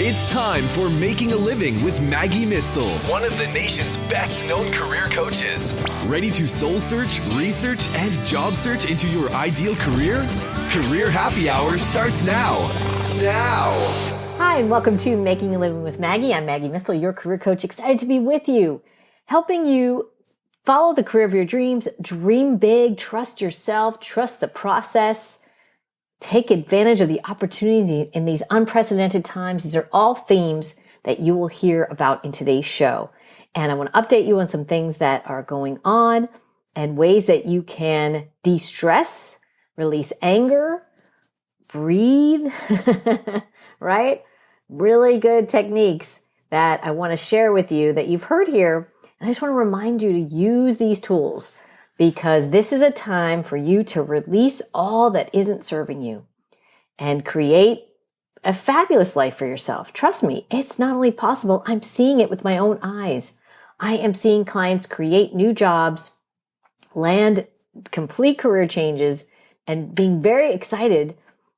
It's time for Making a Living with Maggie Mistel, one of the nation's best-known career coaches. Ready to soul search, research, and job search into your ideal career? Career Happy Hour starts now. Hi, and welcome to Making a Living with Maggie. I'm Maggie Mistel, your career coach, excited to be with you, helping you follow the career of your dreams, dream big, trust yourself, trust the process, take advantage of the opportunities in these unprecedented times. These are all themes that you will hear about in today's show. And I want to update you on some things that are going on and ways that you can de-stress, release anger, breathe, right? Really good techniques that I want to share with you that you've heard here. And I just want to remind you to use these tools because this is a time for you to release all that isn't serving you and create a fabulous life for yourself. Trust me, it's not only possible, I'm seeing it with my own eyes. I am seeing clients create new jobs, land complete career changes, and being very excited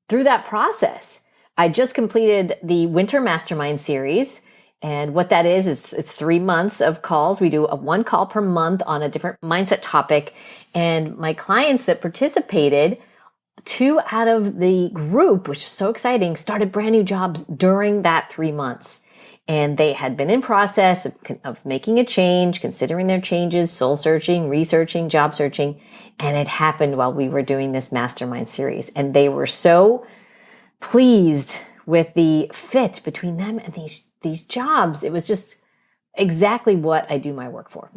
through that process. I just completed the Winter Mastermind series. And what that is it's 3 months of calls. We do one call per month on a different mindset topic. And my clients that participated, 2 out of the group, which is so exciting, started brand new jobs during that 3 months. And they had been in process of making a change, considering their changes, soul searching, researching, job searching. And it happened while we were doing this mastermind series. And they were so pleased with the fit between them and these jobs. It was just exactly what I do my work for.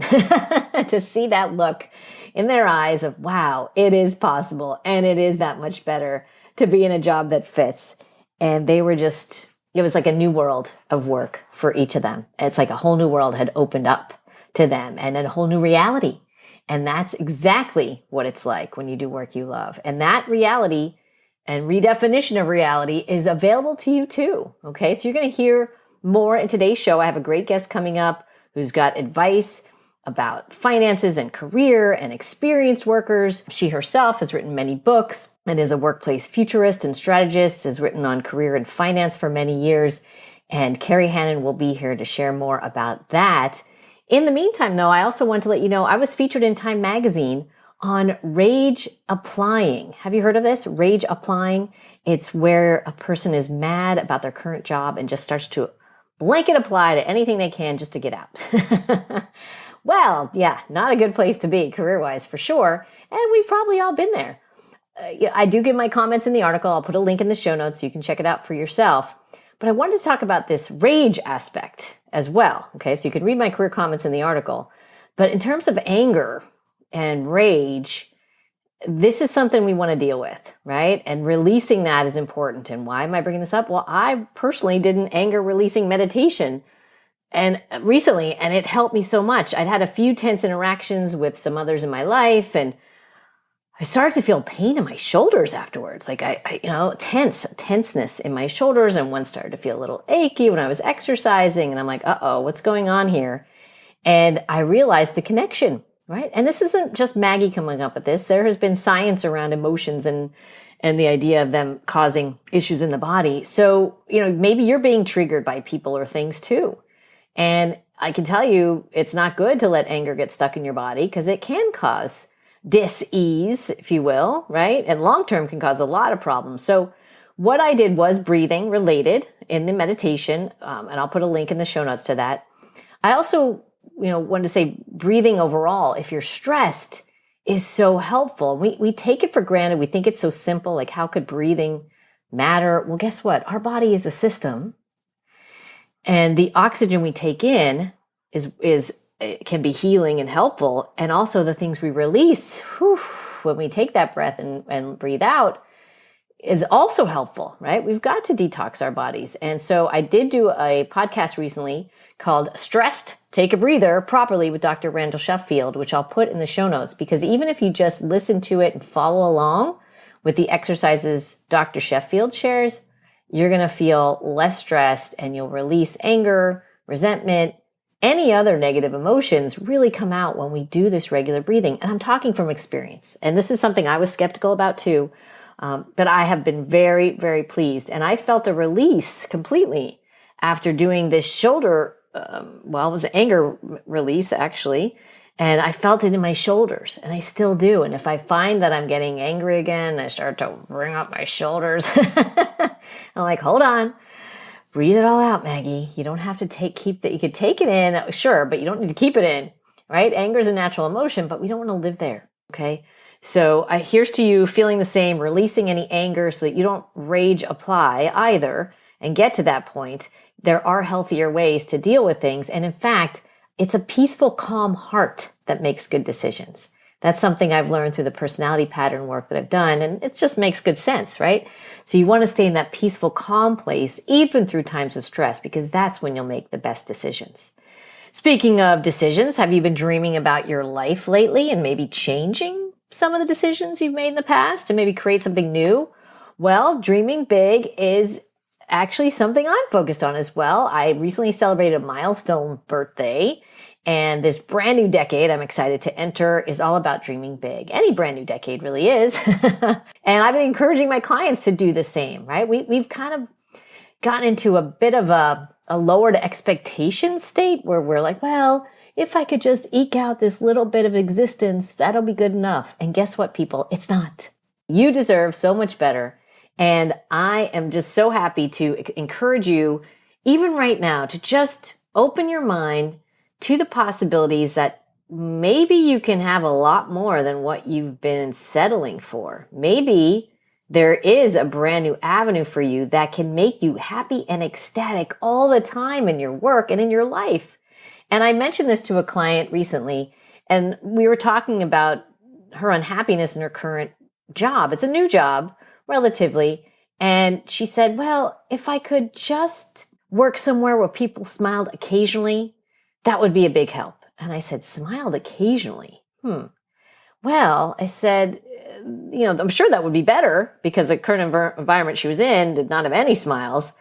To see that look in their eyes of, wow, it is possible. And it is that much better to be in a job that fits. And they were just, it was like a new world of work for each of them. It's like a whole new world had opened up to them and a whole new reality. And that's exactly what it's like when you do work you love. And that reality and redefinition of reality is available to you too. Okay. So you're going to hear more in today's show. I have a great guest coming up who's got advice about finances and career and experienced workers. She herself has written many books and is a workplace futurist and strategist, has written on career and finance for many years. And Kerry Hannon will be here to share more about that. In the meantime, though, I also want to let you know I was featured in Time Magazine on rage applying. Have you heard of this? Rage applying. It's where a person is mad about their current job and just starts to blanket apply to anything they can just to get out. Well, yeah, not a good place to be career-wise for sure. And we've probably all been there. I do give my comments in the article. I'll put a link in the show notes so you can check it out for yourself. But I wanted to talk about this rage aspect as well. Okay, so you can read my career comments in the article. But in terms of anger and rage, this is something we want to deal with, right? And releasing that is important. And why am I bringing this up? Well, I personally did an anger releasing meditation and recently, and it helped me so much. I'd had a few tense interactions with some others in my life, and I started to feel pain in my shoulders afterwards. Like tenseness in my shoulders, and one started to feel a little achy when I was exercising. And I'm like, uh-oh, what's going on here? And I realized the connection. Right? And this isn't just Maggie coming up with this. There has been science around emotions and the idea of them causing issues in the body. So, maybe you're being triggered by people or things too. And I can tell you it's not good to let anger get stuck in your body because it can cause dis-ease, if you will, right? And long-term can cause a lot of problems. So what I did was breathing related in the meditation. And I'll put a link in the show notes to that. I also wanted to say breathing overall, if you're stressed, is so helpful. We take it for granted. We think it's so simple. Like, how could breathing matter? Well, guess what? Our body is a system. And the oxygen we take in it can be healing and helpful. And also the things we release when we take that breath and breathe out is also helpful, right? We've got to detox our bodies. And so I did do a podcast recently called Stressed, Take a Breather Properly with Dr. Randall Sheffield, which I'll put in the show notes, because even if you just listen to it and follow along with the exercises Dr. Sheffield shares, you're going to feel less stressed and you'll release anger, resentment, any other negative emotions really come out when we do this regular breathing. And I'm talking from experience. And this is something I was skeptical about too. But I have been very, very pleased. And I felt a release completely after doing this shoulder, it was an anger release actually. And I felt it in my shoulders, and I still do. And if I find that I'm getting angry again, I start to bring up my shoulders. I'm like, hold on, breathe it all out, Maggie. You don't have to you could take it in, sure, but you don't need to keep it in, right? Anger is a natural emotion, but we don't want to live there, okay? So here's to you feeling the same, releasing any anger so that you don't rage apply either and get to that point. There are healthier ways to deal with things. And in fact, it's a peaceful, calm heart that makes good decisions. That's something I've learned through the personality pattern work that I've done, and it just makes good sense, right? So you want to stay in that peaceful, calm place, even through times of stress, because that's when you'll make the best decisions. Speaking of decisions, have you been dreaming about your life lately and maybe changing some of the decisions you've made in the past to maybe create something new? Well, dreaming big is actually something I'm focused on as well. I recently celebrated a milestone birthday, and this brand new decade I'm excited to enter is all about dreaming big. Any brand new decade really is. And I've been encouraging my clients to do the same, right? We've kind of gotten into a bit of a lowered expectation state where we're like, well, if I could just eke out this little bit of existence, that'll be good enough. And guess what, people? It's not. You deserve so much better. And I am just so happy to encourage you, even right now, to just open your mind to the possibilities that maybe you can have a lot more than what you've been settling for. Maybe there is a brand new avenue for you that can make you happy and ecstatic all the time in your work and in your life. And I mentioned this to a client recently, and we were talking about her unhappiness in her current job. It's a new job, relatively. And she said, well, if I could just work somewhere where people smiled occasionally, that would be a big help. And I said, smiled occasionally? Well, I said, I'm sure that would be better because the current environment she was in did not have any smiles.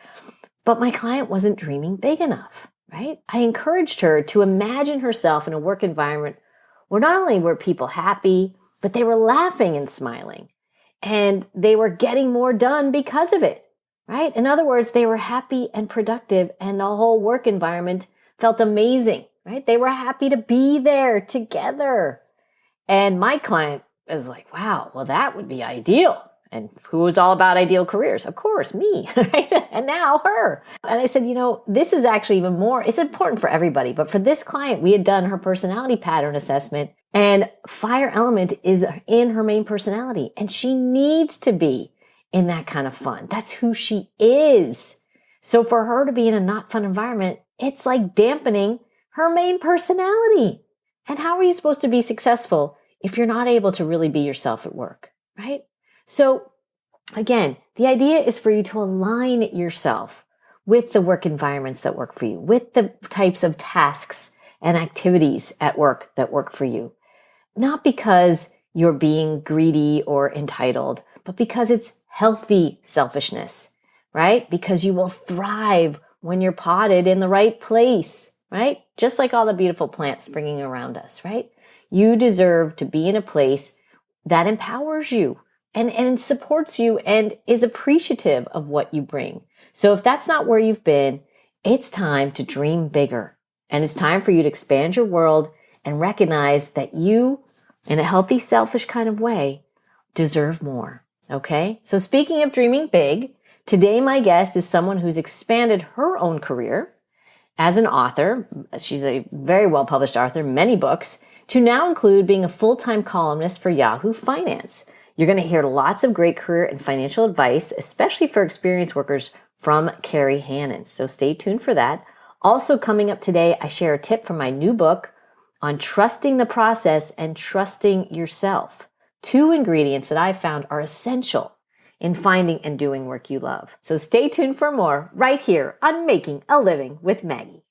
But my client wasn't dreaming big enough, right? I encouraged her to imagine herself in a work environment where not only were people happy, but they were laughing and smiling. And they were getting more done because of it, right? In other words, they were happy and productive, and the whole work environment felt amazing, right? They were happy to be there together. And my client was like, wow, well, that would be ideal. And who was all about ideal careers? Of course, me, right? And now her. And I said, this is actually even more, it's important for everybody. But for this client, we had done her personality pattern assessment, and fire element is in her main personality. And she needs to be in that kind of fun. That's who she is. So for her to be in a not fun environment, it's like dampening her main personality. And how are you supposed to be successful if you're not able to really be yourself at work, right? So again, the idea is for you to align yourself with the work environments that work for you, with the types of tasks and activities at work that work for you. Not because you're being greedy or entitled, but because it's healthy selfishness, right? Because you will thrive when you're potted in the right place, right? Just like all the beautiful plants springing around us, right? You deserve to be in a place that empowers you and supports you and is appreciative of what you bring. So if that's not where you've been, it's time to dream bigger. And it's time for you to expand your world and recognize that you, in a healthy, selfish kind of way, deserve more. Okay? So speaking of dreaming big, today my guest is someone who's expanded her own career as an author. She's a very well-published author, many books, to now include being a full-time columnist for Yahoo Finance. You're going to hear lots of great career and financial advice, especially for experienced workers, from Kerry Hannon. So stay tuned for that. Also coming up today, I share a tip from my new book on trusting the process and trusting yourself. 2 ingredients that I've found are essential in finding and doing work you love. So stay tuned for more right here on Making a Living with Maggie.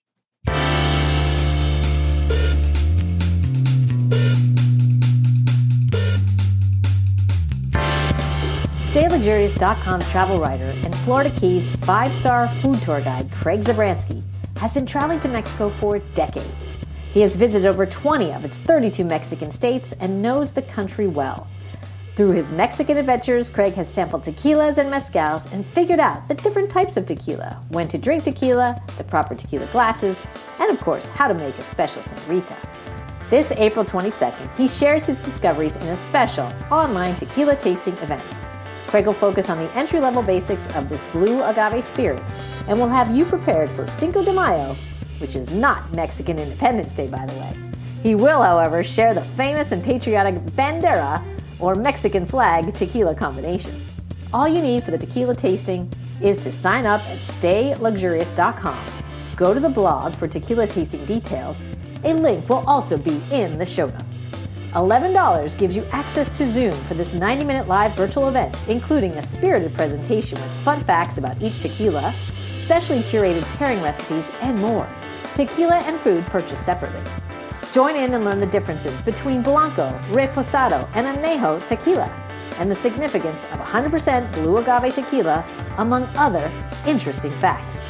StayLuxurious.com travel writer and Florida Keys 5-star food tour guide Craig Zabransky has been traveling to Mexico for decades. He has visited over 20 of its 32 Mexican states and knows the country well. Through his Mexican adventures, Craig has sampled tequilas and mezcals and figured out the different types of tequila, when to drink tequila, the proper tequila glasses, and of course, how to make a special señorita. This April 22nd, he shares his discoveries in a special online tequila tasting event. Craig will focus on the entry-level basics of this blue agave spirit and will have you prepared for Cinco de Mayo, which is not Mexican Independence Day, by the way. He will, however, share the famous and patriotic bandera, or Mexican flag tequila combination. All you need for the tequila tasting is to sign up at stayluxurious.com. Go to the blog for tequila tasting details. A link will also be in the show notes. $11 gives you access to Zoom for this 90-minute live virtual event, including a spirited presentation with fun facts about each tequila, specially curated pairing recipes, and more. Tequila and food purchased separately. Join in and learn the differences between Blanco, Reposado, and Añejo tequila, and the significance of 100% blue agave tequila, among other interesting facts.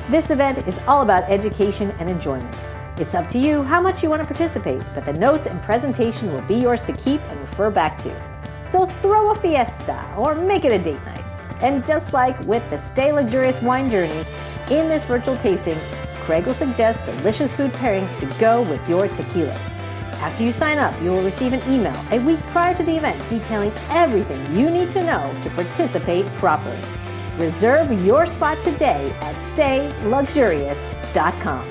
This event is all about education and enjoyment. It's up to you how much you want to participate, but the notes and presentation will be yours to keep and refer back to. So throw a fiesta or make it a date night. And just like with the Stay Luxurious wine journeys, in this virtual tasting, Craig will suggest delicious food pairings to go with your tequilas. After you sign up, you will receive an email a week prior to the event detailing everything you need to know to participate properly. Reserve your spot today at stayluxurious.com.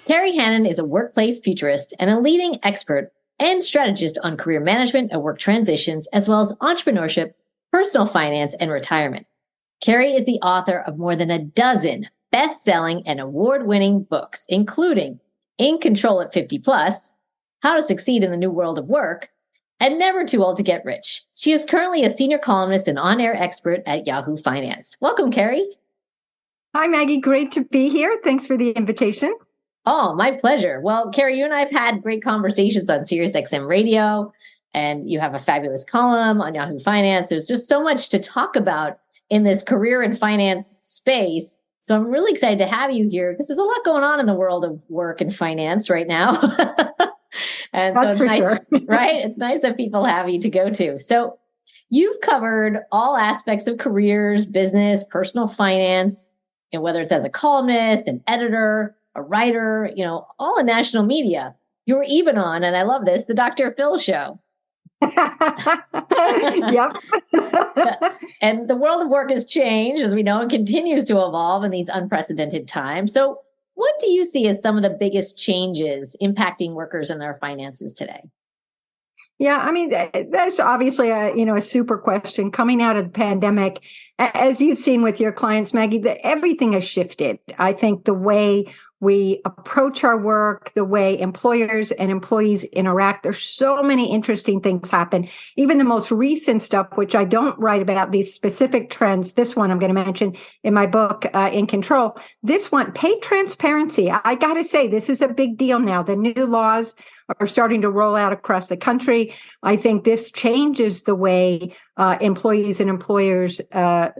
Kerry Hannon is a workplace futurist and a leading expert and strategist on career management and work transitions, as well as entrepreneurship, personal finance, and retirement. Kerry is the author of more than a dozen best-selling and award-winning books, including In Control at 50 Plus, How to Succeed in the New World of Work, and Never Too Old to Get Rich. She is currently a senior columnist and on-air expert at Yahoo Finance. Welcome, Kerry. Hi, Maggie. Great to be here. Thanks for the invitation. Oh, my pleasure. Well, Kerry, you and I have had great conversations on SiriusXM Radio, and you have a fabulous column on Yahoo Finance. There's just so much to talk about in this career and finance space. So I'm really excited to have you here because there's a lot going on in the world of work and finance right now. And That's so it's for nice, sure. right? It's nice that people have you to go to. So you've covered all aspects of careers, business, personal finance, and whether it's as a columnist, an editor, a writer, all in national media. You were even on, and I love this, the Dr. Phil show. Yep. And the world of work has changed, as we know, and continues to evolve in these unprecedented times. So what do you see as some of the biggest changes impacting workers and their finances today? Yeah, I mean, that's obviously a super question coming out of the pandemic. As you've seen with your clients, Maggie, everything has shifted. I think the way we approach our work, the way employers and employees interact. There's so many interesting things happen. Even the most recent stuff, which I don't write about, these specific trends. This one I'm going to mention in my book, In Control. This one, pay transparency. I got to say, this is a big deal now. The new laws are starting to roll out across the country. I think this changes the way employees and employers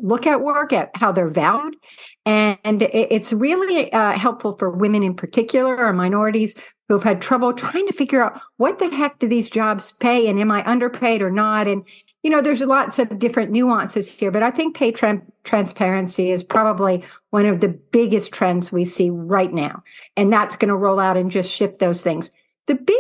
look at work, at how they're valued. And it's really helpful for women in particular, or minorities who've had trouble trying to figure out what the heck do these jobs pay, and am I underpaid or not? And, there's lots of different nuances here, but I think pay transparency is probably one of the biggest trends we see right now. And that's going to roll out and just shift those things. The big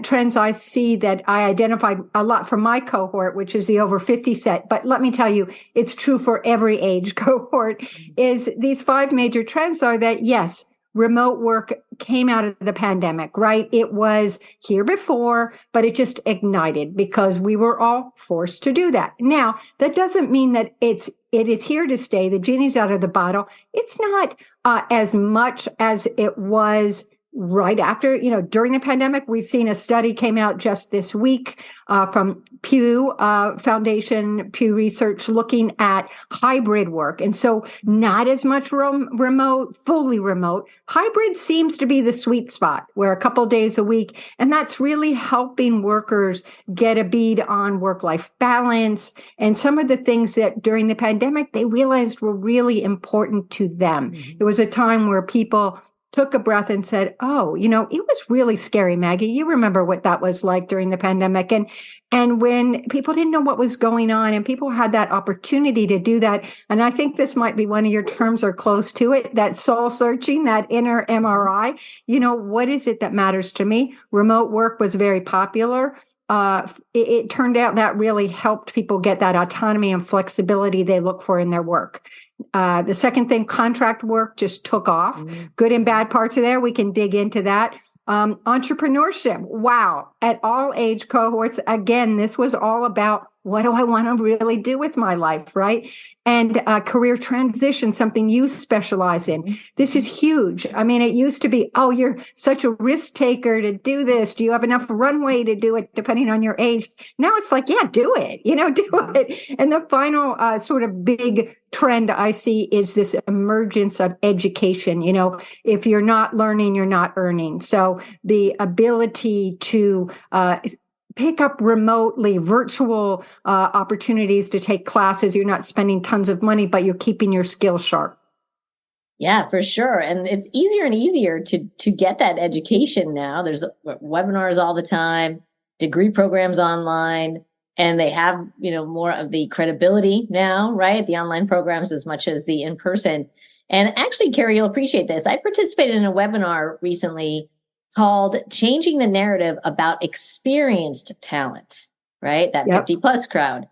trends I see that I identified a lot from my cohort, which is the over 50 set, but let me tell you, it's true for every age cohort, is these 5 major trends are that, yes, remote work came out of the pandemic, right? It was here before, but it just ignited because we were all forced to do that. Now, that doesn't mean that it is here to stay. The genie's out of the bottle. It's not as much as it was right after, during the pandemic. We've seen a study came out just this week from Pew Foundation, Pew Research, looking at hybrid work. And so not as much remote, fully remote. Hybrid seems to be the sweet spot, where a couple days a week. And that's really helping workers get a bead on work-life balance and some of the things that during the pandemic they realized were really important to them. It was a time where people took a breath and said, oh, it was really scary, Maggie. You remember what that was like during the pandemic. And when people didn't know what was going on and people had that opportunity to do that. And I think this might be one of your terms or close to it, that soul searching, that inner MRI. What is it that matters to me? Remote work was very popular. It turned out that really helped people get that autonomy and flexibility they look for in their work. The second thing, contract work just took off. Good and bad parts are there. We can dig into that. Entrepreneurship. Wow. At all age cohorts. Again, this was all about, what do I want to really do with my life, right? And career transition, something you specialize in. This is huge. I mean, it used to be, oh, you're such a risk taker to do this. Do you have enough runway to do it, depending on your age? Now it's like, yeah, do it, do it. And the final sort of big trend I see is this emergence of education. If you're not learning, you're not earning. So the ability to pick up remotely virtual opportunities to take classes. You're not spending tons of money, but you're keeping your skills sharp. Yeah, for sure. And it's easier and easier to get that education now. There's webinars all the time, degree programs online, and they have, more of the credibility now, right? The online programs as much as the in-person. And actually, Kerry, you'll appreciate this. I participated in a webinar recently called Changing the Narrative About Experienced Talent, right? That 50 plus crowd.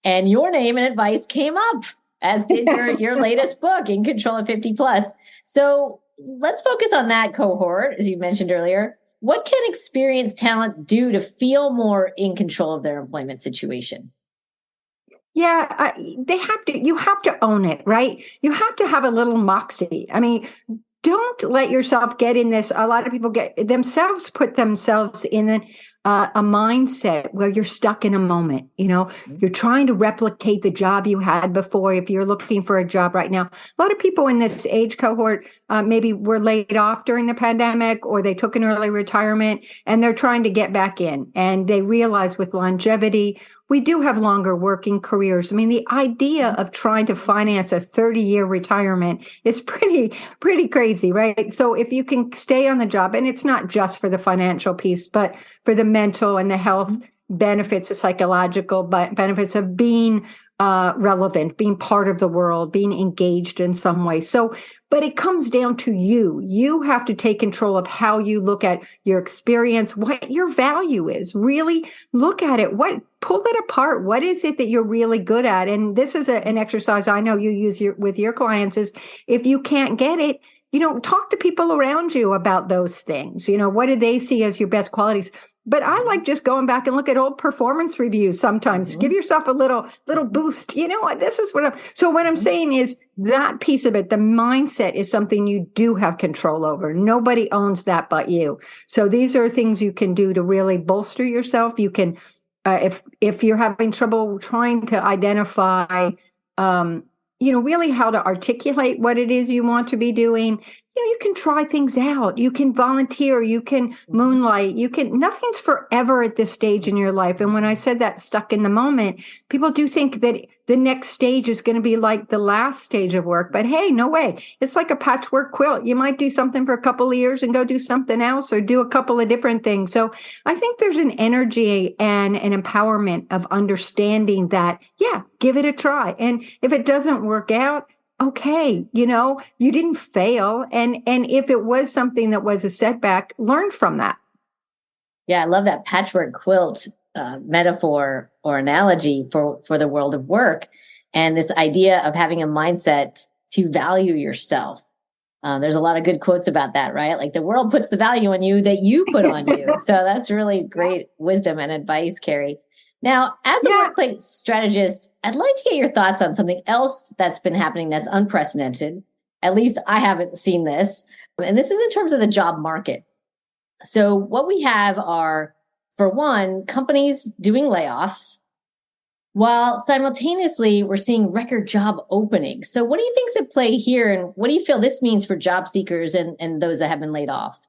And your name and advice came up, as did your latest book, In Control of 50 Plus. So let's focus on that cohort, as you mentioned earlier. What can experienced talent do to feel more in control of their employment situation? Yeah, you have to own it, right? You have to have a little moxie. I mean, don't let yourself get in this. A lot of people put themselves in a mindset where you're stuck in a moment. You're trying to replicate the job you had before. If you're looking for a job right now, a lot of people in this age cohort maybe were laid off during the pandemic, or they took an early retirement and they're trying to get back in. And they realize with longevity, we do have longer working careers. I mean, the idea of trying to finance a 30-year retirement is pretty crazy, right? So if you can stay on the job, and it's not just for the financial piece, but for the mental and the health benefits, the psychological benefits of being relevant, being part of the world, being engaged in some way. So, but it comes down to you. You have to take control of how you look at your experience, what your value is. Really look at it. Pull it apart. What is it that you're really good at? And this is an exercise I know you use with your clients is, if you can't get it, talk to people around you about those things. What do they see as your best qualities? But I like just going back and look at old performance reviews sometimes. Give yourself a little boost. This is so what I'm saying is that piece of it, the mindset, is something you do have control over. Nobody owns that but you. So these are things you can do to really bolster yourself. You can, if you're having trouble trying to identify, really how to articulate what it is you want to be doing. You can try things out. You can volunteer. You can moonlight. Nothing's forever at this stage in your life. And when I said that, stuck in the moment, people do think that the next stage is going to be like the last stage of work. But hey, no way. It's like a patchwork quilt. You might do something for a couple of years and go do something else, or do a couple of different things. So I think there's an energy and an empowerment of understanding that, yeah, give it a try. And if it doesn't work out, okay, you didn't fail. And if it was something that was a setback, learn from that. Yeah, I love that patchwork quilt metaphor or analogy for the world of work. And this idea of having a mindset to value yourself. There's a lot of good quotes about that, right? Like the world puts the value on you that you put on you. So that's really great wisdom and advice, Kerry. Now, as a workplace strategist, I'd like to get your thoughts on something else that's been happening that's unprecedented. At least I haven't seen this. And this is in terms of the job market. So what we have are, for one, companies doing layoffs, while simultaneously we're seeing record job openings. So what do you think's at play here, and what do you feel this means for job seekers and those that have been laid off?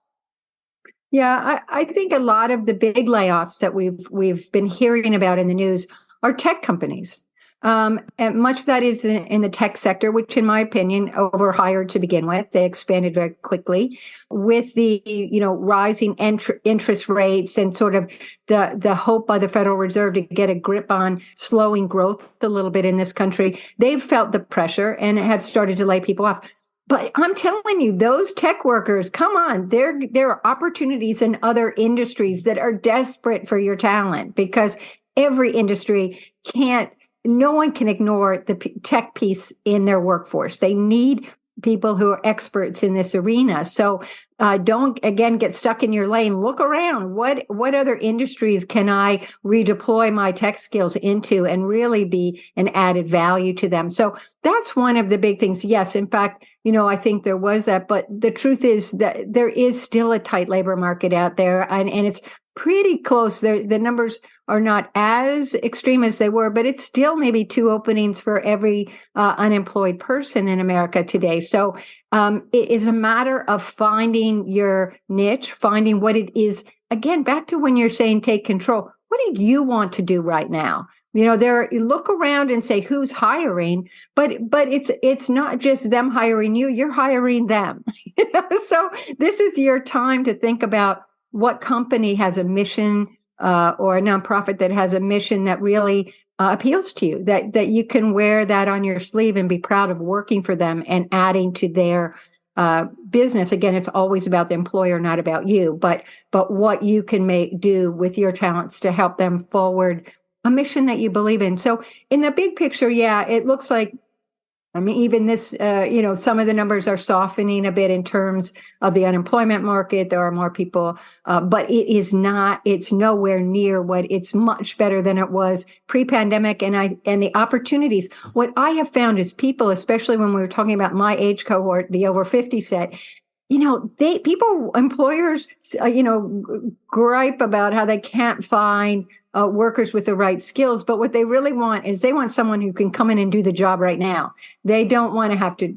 Yeah, I think a lot of the big layoffs that we've been hearing about in the news are tech companies. And much of that is in the tech sector, which, in my opinion, overhired to begin with. They expanded very quickly with the rising interest rates and sort of the hope by the Federal Reserve to get a grip on slowing growth a little bit in this country. They've felt the pressure and have started to lay people off. But I'm telling you, those tech workers, come on, there are opportunities in other industries that are desperate for your talent, because every industry no one can ignore the tech piece in their workforce. They need people who are experts in this arena. So don't, again, get stuck in your lane. Look around. What other industries can I redeploy my tech skills into and really be an added value to them? So that's one of the big things. Yes, in fact, I think there was that. But the truth is that there is still a tight labor market out there, and it's pretty close. The numbers are not as extreme as they were, but it's still maybe 2 openings for every unemployed person in America today. So it is a matter of finding your niche, finding what it is. Again, back to when you're saying take control. What do you want to do right now? Look around and say who's hiring, but it's not just them hiring you. You're hiring them. So this is your time to think about what company has a mission or a nonprofit that has a mission that really appeals to you, that you can wear that on your sleeve and be proud of working for them and adding to their business. Again, it's always about the employer, not about you, but what you can do with your talents to help them forward a mission that you believe in. So in the big picture, yeah, it looks like, even this, some of the numbers are softening a bit in terms of the unemployment market. There are more people, but it's nowhere near it's much better than it was pre-pandemic. And the opportunities, what I have found is people, especially when we were talking about my age cohort, the over 50 set, employers, gripe about how they can't find workers with the right skills. But what they really want is they want someone who can come in and do the job right now. They don't want to have to,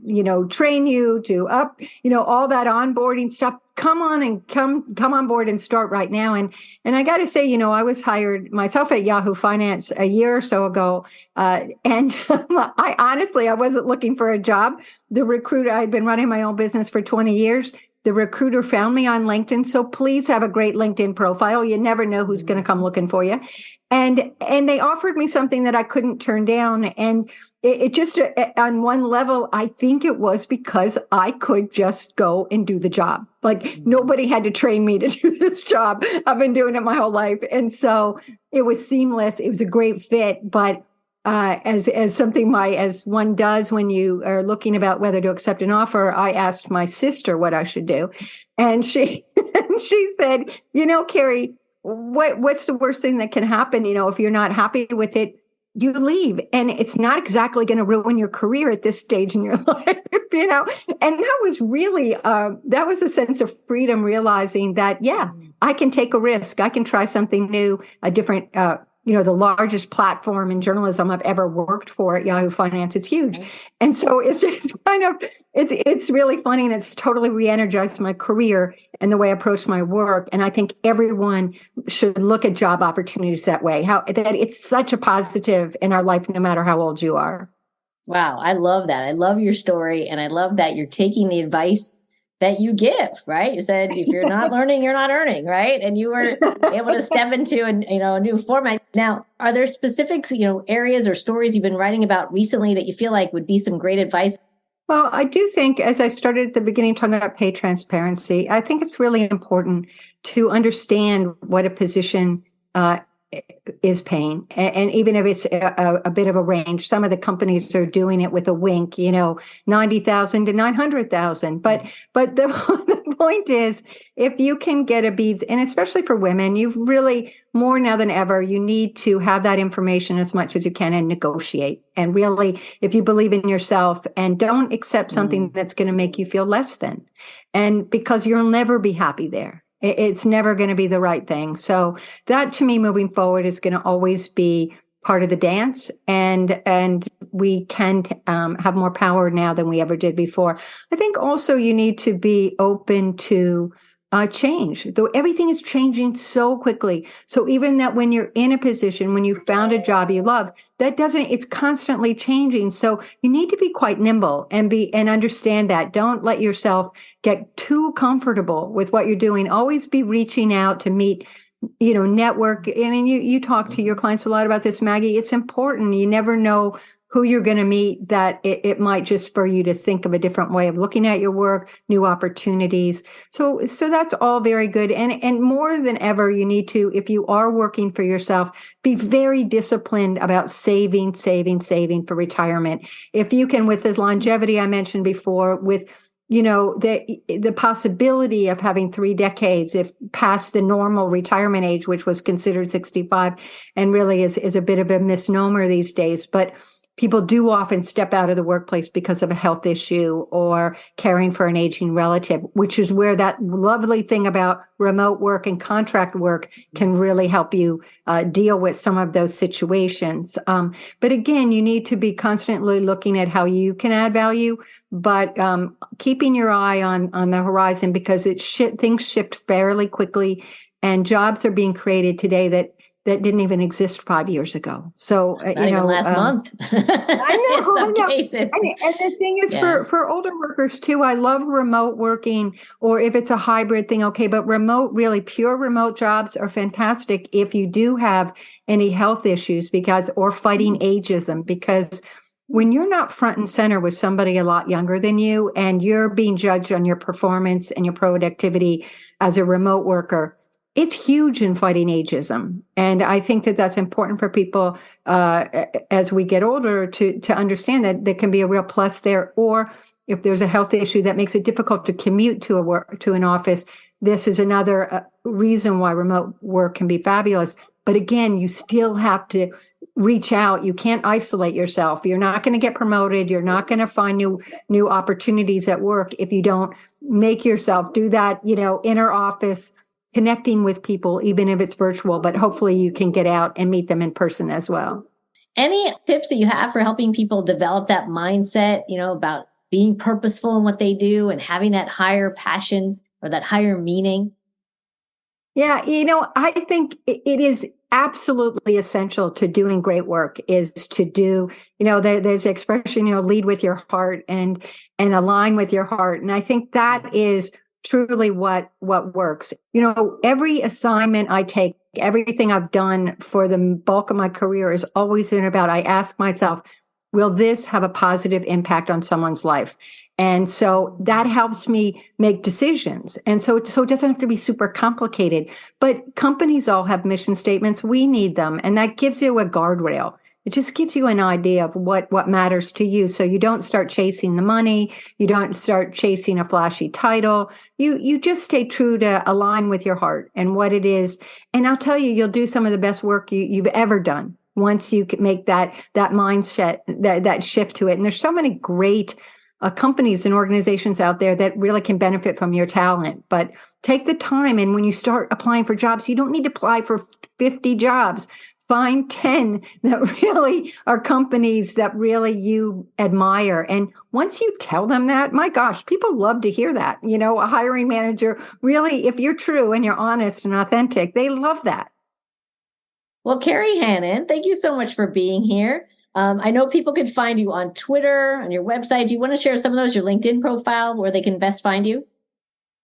train you to all that onboarding stuff. Come on board and start right now. And I got to say, I was hired myself at Yahoo Finance a year or so ago. And I wasn't looking for a job. The recruiter, I'd been running my own business for 20 years. The recruiter found me on LinkedIn. So please have a great LinkedIn profile. You never know who's going to come looking for you. And they offered me something that I couldn't turn down. And it just, on one level, I think it was because I could just go and do the job. Like nobody had to train me to do this job. I've been doing it my whole life. And so it was seamless. It was a great fit. But as one does when you are looking about whether to accept an offer, I asked my sister what I should do. And she said, Kerry, what's the worst thing that can happen? If you're not happy with it, you leave, and it's not exactly going to ruin your career at this stage in your life, And that was really, that was a sense of freedom, realizing that, yeah, I can take a risk. I can try something new, a different, the largest platform in journalism I've ever worked for at Yahoo Finance. It's huge. And so it's just it's really funny, and it's totally re-energized my career and the way I approach my work. And I think everyone should look at job opportunities that way, that it's such a positive in our life, no matter how old you are. Wow. I love that. I love your story. And I love that you're taking the advice that you give, right? You said, if you're not learning, you're not earning, right? And you were able to step into a new format. Now, are there specific, areas or stories you've been writing about recently that you feel like would be some great advice? Well, I do think, as I started at the beginning talking about pay transparency, I think it's really important to understand what a position is paying. And even if it's a bit of a range, some of the companies are doing it with a wink, 90,000 to 900,000. But the point is, if you can get a beads, and especially for women, you've really, more now than ever, you need to have that information as much as you can and negotiate. And really, if you believe in yourself, and don't accept something that's going to make you feel less than, and because you'll never be happy there. It's never going to be the right thing. So that to me, moving forward, is going to always be part of the dance, and we can have more power now than we ever did before. I think also you need to be open to change, though everything is changing so quickly. So even that when you're in a position, when you found a job you love, it's constantly changing. So you need to be quite nimble and understand that. Don't let yourself get too comfortable with what you're doing. Always be reaching out to meet, network. I mean, you talk to your clients a lot about this, Maggie. It's important. You never know who you're going to meet, that it might just spur you to think of a different way of looking at your work, new opportunities. So that's all very good. And more than ever, you need to, if you are working for yourself, be very disciplined about saving for retirement. If you can, with the longevity I mentioned before, with the possibility of having 3 decades, if past the normal retirement age, which was considered 65, and really is a bit of a misnomer these days. But people do often step out of the workplace because of a health issue or caring for an aging relative, which is where that lovely thing about remote work and contract work can really help you deal with some of those situations. But again, you need to be constantly looking at how you can add value, but keeping your eye on the horizon, because things shift fairly quickly, and jobs are being created today that didn't even exist 5 years ago. So, not even last month. I know. In some cases. And the thing is, for older workers too, I love remote working, or if it's a hybrid thing, okay. But really pure remote jobs are fantastic if you do have any health issues or fighting ageism, because when you're not front and center with somebody a lot younger than you, and you're being judged on your performance and your productivity as a remote worker, it's huge in fighting ageism. And I think that that's important for people as we get older to understand that there can be a real plus there. Or if there's a health issue that makes it difficult to commute to an office, this is another reason why remote work can be fabulous. But again, you still have to reach out. You can't isolate yourself. You're not going to get promoted. You're not going to find new opportunities at work if you don't make yourself do that, inner office connecting with people, even if it's virtual, but hopefully you can get out and meet them in person as well. Any tips that you have for helping people develop that mindset, about being purposeful in what they do and having that higher passion or that higher meaning? Yeah, I think it is absolutely essential to doing great work is to do, there's the expression, lead with your heart and align with your heart. And I think that is truly what works. Every assignment I take, everything I've done for the bulk of my career is always about, I ask myself, will this have a positive impact on someone's life? And so that helps me make decisions. And so it doesn't have to be super complicated, but companies all have mission statements. We need them. And that gives you a guardrail. It just gives you an idea of what matters to you. So you don't start chasing the money. You don't start chasing a flashy title. You just stay true to align with your heart and what it is. And I'll tell you, you'll do some of the best work you've ever done once you can make that mindset, that shift to it. And there's so many great companies and organizations out there that really can benefit from your talent. But take the time. And when you start applying for jobs, you don't need to apply for 50 jobs. Find 10 that really are companies that really you admire. And once you tell them that, my gosh, people love to hear that. A hiring manager, really, if you're true and you're honest and authentic, they love that. Well, Kerry Hannon, thank you so much for being here. I know people can find you on Twitter, on your website. Do you want to share some of those, your LinkedIn profile, where they can best find you?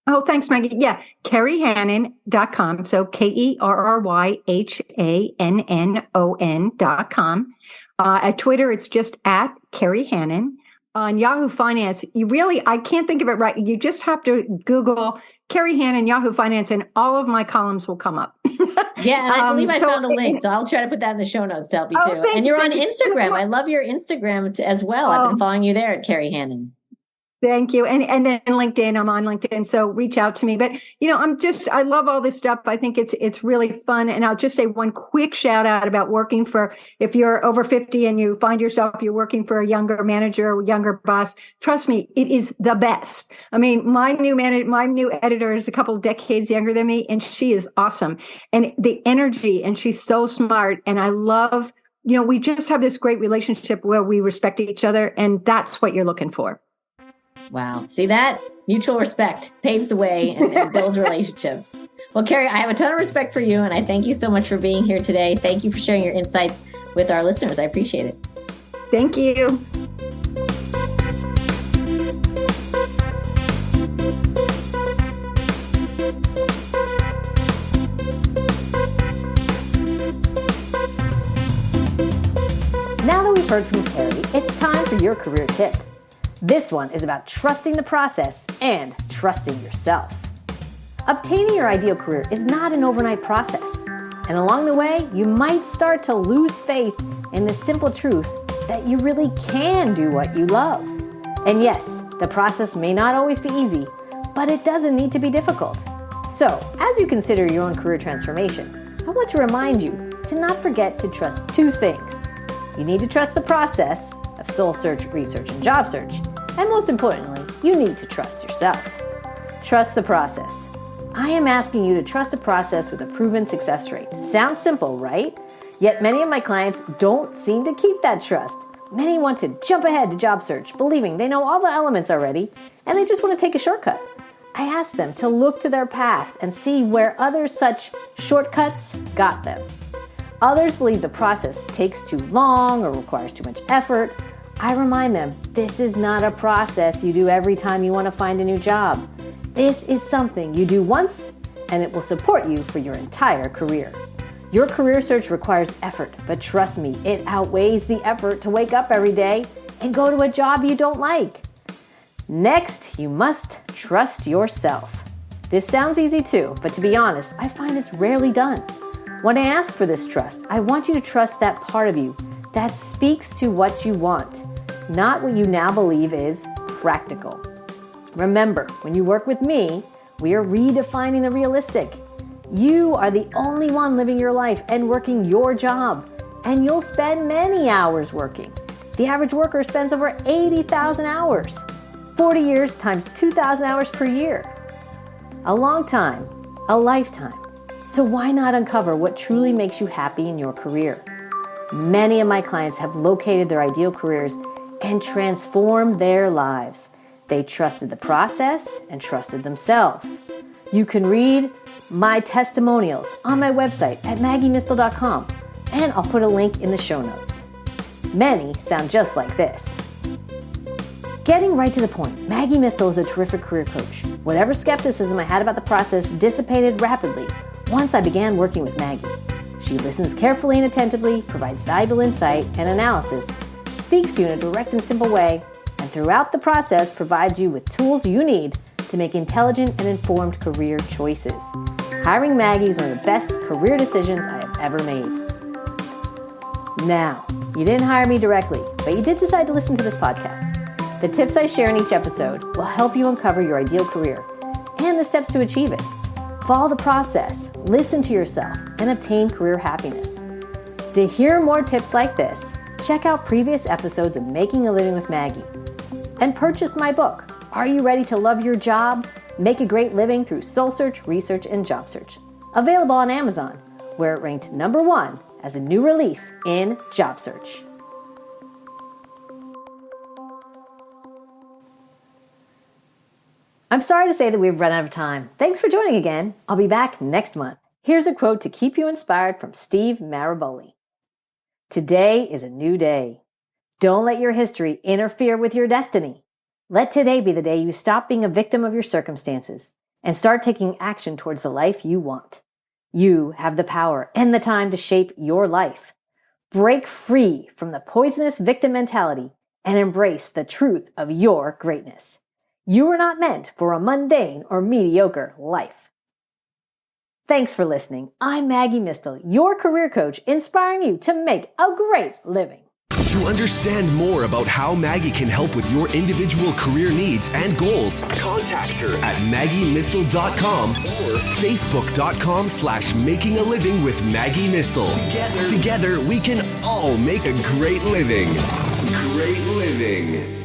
Oh, thanks, Maggie. Yeah, kerryhannon.com. So KerryHannon.com. At Twitter, it's just at Kerry Hannon. On Yahoo Finance, I can't think of it right. You just have to Google Kerry Hannon, Yahoo Finance, and all of my columns will come up. Yeah, and I believe I found a link, so I'll try to put that in the show notes to help you too. And you're on Instagram. I love your Instagram as well. I've been following you there at Kerry Hannon. Thank you. And then LinkedIn, I'm on LinkedIn. So reach out to me. But, I love all this stuff. I think it's really fun. And I'll just say one quick shout out about if you're over 50 and you find yourself, you're working for a younger manager or younger boss, trust me, it is the best. I mean, my new editor is a couple of decades younger than me, and she is awesome. And the energy, and she's so smart. And I love, we just have this great relationship where we respect each other. And that's what you're looking for. Wow. See that? Mutual respect paves the way and builds relationships. Well, Kerry, I have a ton of respect for you, and I thank you so much for being here today. Thank you for sharing your insights with our listeners. I appreciate it. Thank you. Now that we've heard from Kerry, it's time for your career tip. This one is about trusting the process and trusting yourself. Obtaining your ideal career is not an overnight process. And along the way, you might start to lose faith in the simple truth that you really can do what you love. And yes, the process may not always be easy, but it doesn't need to be difficult. So, as you consider your own career transformation, I want to remind you to not forget to trust two things. You need to trust the process of soul search, research, and job search. And most importantly, you need to trust yourself. Trust the process. I am asking you to trust a process with a proven success rate. Sounds simple, right? Yet many of my clients don't seem to keep that trust. Many want to jump ahead to job search, believing they know all the elements already, and they just want to take a shortcut. I ask them to look to their past and see where other such shortcuts got them. Others believe the process takes too long or requires too much effort. I remind them, this is not a process you do every time you want to find a new job. This is something you do once, and it will support you for your entire career. Your career search requires effort, but trust me, it outweighs the effort to wake up every day and go to a job you don't like. Next, you must trust yourself. This sounds easy too, but to be honest, I find it's rarely done. When I ask for this trust, I want you to trust that part of you that speaks to what you want, not what you now believe is practical. Remember, when you work with me, we are redefining the realistic. You are the only one living your life and working your job, and you'll spend many hours working. The average worker spends over 80,000 hours, 40 years times 2,000 hours per year. A long time, a lifetime. So why not uncover what truly makes you happy in your career? Many of my clients have located their ideal careers and transformed their lives. They trusted the process and trusted themselves. You can read my testimonials on my website at maggiemistel.com, and I'll put a link in the show notes. Many sound just like this. Getting right to the point, Maggie Mistel is a terrific career coach. Whatever skepticism I had about the process dissipated rapidly once I began working with Maggie. She listens carefully and attentively, provides valuable insight and analysis, speaks to you in a direct and simple way, and throughout the process provides you with tools you need to make intelligent and informed career choices. Hiring Maggie is one of the best career decisions I have ever made. Now, you didn't hire me directly, but you did decide to listen to this podcast. The tips I share in each episode will help you uncover your ideal career and the steps to achieve it. Follow the process, listen to yourself, and obtain career happiness. To hear more tips like this, check out previous episodes of Making a Living with Maggie. And purchase my book, Are You Ready to Love Your Job? Make a Great Living Through Soul Search, Research, and Job Search. Available on Amazon, where it ranked #1 as a new release in Job Search. I'm sorry to say that we've run out of time. Thanks for joining again. I'll be back next month. Here's a quote to keep you inspired from Steve Maraboli. Today is a new day. Don't let your history interfere with your destiny. Let today be the day you stop being a victim of your circumstances and start taking action towards the life you want. You have the power and the time to shape your life. Break free from the poisonous victim mentality and embrace the truth of your greatness. You were not meant for a mundane or mediocre life. Thanks for listening. I'm Maggie Mistel, your career coach, inspiring you to make a great living. To understand more about how Maggie can help with your individual career needs and goals, contact her at MaggieMistel.com or Facebook.com/Making a Living with Maggie Mistel. Together, we can all make a great living. Great living.